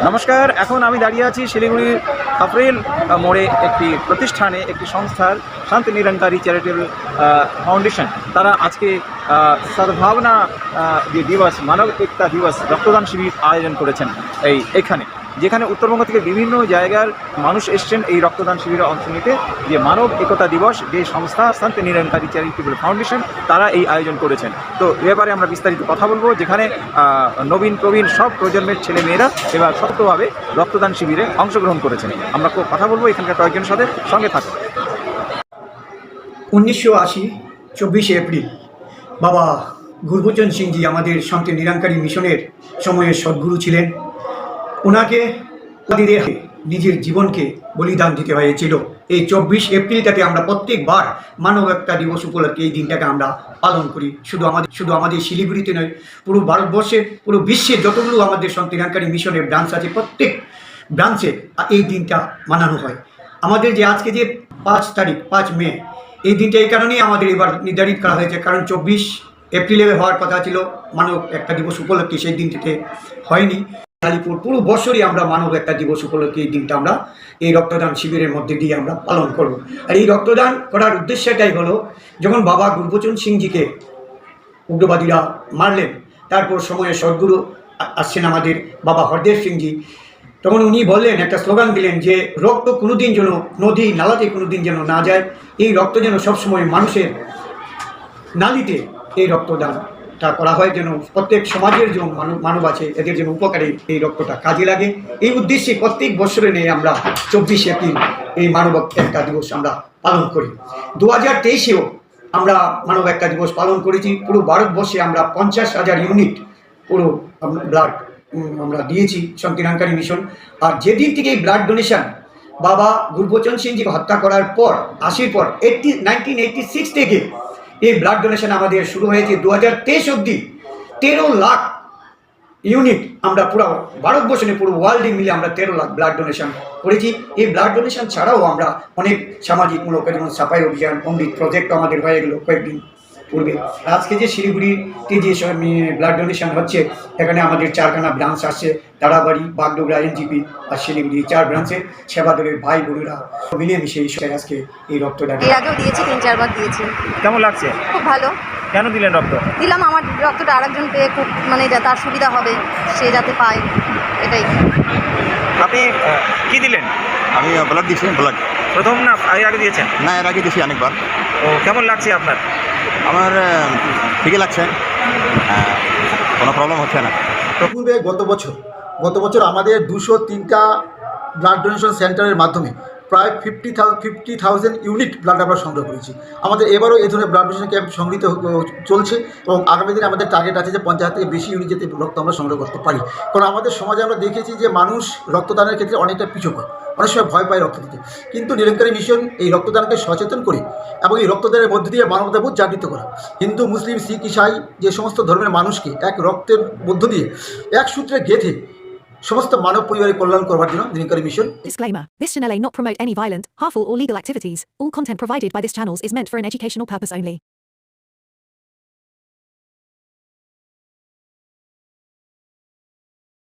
নমস্কার, এখন আমি দাঁড়িয়ে আছি শিলিগুড়ির আপ্রিল মোড়ে একটি প্রতিষ্ঠানে, একটি সংস্থার শান্তি নিরঙ্কারী চ্যারিটেবল ফাউন্ডেশন। তারা আজকে সদ্ভাবনা দিবস, মানব একতা দিবস রক্তদান শিবির আয়োজন করেছেন এখানে, যেখানে উত্তরবঙ্গ থেকে বিভিন্ন জায়গার মানুষ এসছেন এই রক্তদান শিবিরে অংশ নিতে। যে মানব একতা দিবস, যে সংস্থা শান্তি নিরঙ্কারী চ্যারিটেবল ফাউন্ডেশন, তারা এই আয়োজন করেছেন। তো এ ব্যাপারে আমরা বিস্তারিত কথা বলবো, যেখানে নবীন প্রবীণ সব প্রজন্মের ছেলে মেয়েরা এবার শক্তভাবে রক্তদান শিবিরে অংশগ্রহণ করেছেন। আমরা কথা বলবো এখানকার কয়েকজনের সাথে, সঙ্গে থাকুন। 1980 24 এপ্রিল বাবা গুরবচন সিংজি আমাদের শান্তি নিরঙ্কারী মিশনের সময়ের সদ্গুরু ছিলেন। ওনাকে নিজের জীবনকে বলিদান দিতে হয়েছিল। এই 24 এপ্রিলটাতে আমরা প্রত্যেকবার মানব একতা দিবস উপলক্ষে এই দিনটাকে আমরা পালন করি। শুধু আমাদের শিলিগুড়িতে নয়, পুরো ভারতবর্ষের, পুরো বিশ্বের যতগুলো আমাদের শান্তি নিরঙ্কারী মিশনের ব্রাঞ্চ আছে, প্রত্যেক ব্রাঞ্চে এই দিনটা মানানো হয়। আমাদের যে আজকে যে 5 মে, এই দিনটা এই কারণেই আমাদের এবার নির্ধারিত করা হয়েছে, কারণ 24 এপ্রিলে হওয়ার কথা ছিল মানব একতা দিবস উপলক্ষে, সেই দিনটিতে হয়নি। আলিপুর পুরো বছরই আমরা মানব একতা দিবস উপলক্ষে এই দিনটা আমরা এই রক্তদান শিবিরের মধ্যে দিয়ে আমরা পালন করব। আর এই রক্তদান করার উদ্দেশ্যটাই হলো, যখন বাবা গুরবচন সিংজিকে উগ্রবাদীরা মারলেন, তারপর সময়ে সদ্গুরু আসছেন আমাদের বাবা হরদেব সিংজি, তখন উনি বললেন, একটা স্লোগান দিলেন যে রক্ত কোনোদিন যেন নদী নালাতে কোনোদিন যেন না যায়, এই রক্ত যেন সবসময় মানুষের নালিতে এই রক্তদানটা করা হয়, যেন প্রত্যেক সমাজের যে মানব আছে এদের যেন উপকারে এই রক্তটা কাজে লাগে। এই উদ্দেশ্যে প্রত্যেক বছরে নিয়ে আমরা 24 এপ্রিল এই মানব একতা দিবস আমরা পালন করি। 2023-এও আমরা মানব একতা দিবস পালন করেছি। পুরো ভারতবর্ষে আমরা 50,000 ইউনিট পুরো ব্লাড আমরা দিয়েছি শান্তি নিরঙ্কারী মিশন। আর যেদিন থেকে এই ব্লাড ডোনেশন বাবা গুরবচন সিংজিকে হত্যা করার পর, 1986 থেকে এই ব্লাড ডোনেশন আমাদের শুরু হয়েছে। 2023 অবধি 13 লাখ ইউনিট আমরা পুরো ভারতবর্ষে, পুরো ওয়ার্ল্ডে মিলে আমরা 13 লাখ ব্লাড ডোনেশন করেছি। এই ব্লাড ডোনেশন ছাড়াও আমরা অনেক সামাজিকমূলক, যেমন সাফাই অভিযান, অমৃত প্রজেক্ট আমাদের হয়ে গেল কয়েকদিন পূর্বে। আজকে যে শিলিগুড়িতে যে ব্লাড ডোনেশন হচ্ছে, এখানে আমাদের 4খানা ব্রাঞ্চ আসছে, তারাবাড়ি, বাগডোগরা, এনজিপি আর শিলিগুড়ি, 4 ব্রাঞ্চের সেবাদলের ভাই বোনেরা মিলেমিশে এই আজকে এই রক্তদান। এর আগেও দিয়েছি, 3-4 বার দিয়েছি। কেমন লাগছে? খুব ভালো। কেন দিলেন রক্ত? দিলাম আমার রক্তটা আরেকজন পেয়ে খুব, মানে তার সুবিধা হবে, সে যাতে পায়, এটাই। আপনি কি দিলেন? আমি ব্লাড দিয়েছি। ব্লাড প্রথম না এর আগে দিয়েছেন? না, এর আগে দিয়েছি অনেকবার। ও কেমন লাগছে আপনার? আমার ঠিকই লাগছে, কোনো প্রবলেম হচ্ছে না। পূর্বে গত বছর আমাদের 203টা ব্লাড ডোনেশন সেন্টারের মাধ্যমে প্রায় 50,000 ইউনিট ব্লাড আমরা সংগ্রহ করেছি। আমাদের এবারও এই ধরনের ব্লাড ডোনেশন ক্যাম্প সংগৃহীত চলছে, এবং আগামী দিনে আমাদের টার্গেট আছে যে 50 থেকে বেশি ইউনিট যাতে রক্ত আমরা সংগ্রহ করতে পারি। কারণ আমাদের সমাজে আমরা দেখেছি যে মানুষ রক্তদানের ক্ষেত্রে অনেকটা পিছপা, অনেক সময় ভয় পায় রক্ত দিতে। কিন্তু নিরঙ্কারী মিশন এই রক্তদানকে সচেতন করে এবং এই রক্তদানের মধ্যে দিয়ে মানবতাবোধ জাগৃত করা, হিন্দু, মুসলিম, শিখ, ইসাই যে সমস্ত ধর্মের মানুষকে এক রক্তের মধ্য দিয়ে এক সূত্রে গেঁথে সমস্ত মানব পরিবারের কল্যাণ করবার জন্য Nirankari mission. Disclaimer. This channel may not promote any violent, harmful or legal activities. All content provided by this channel is meant for an educational purpose only.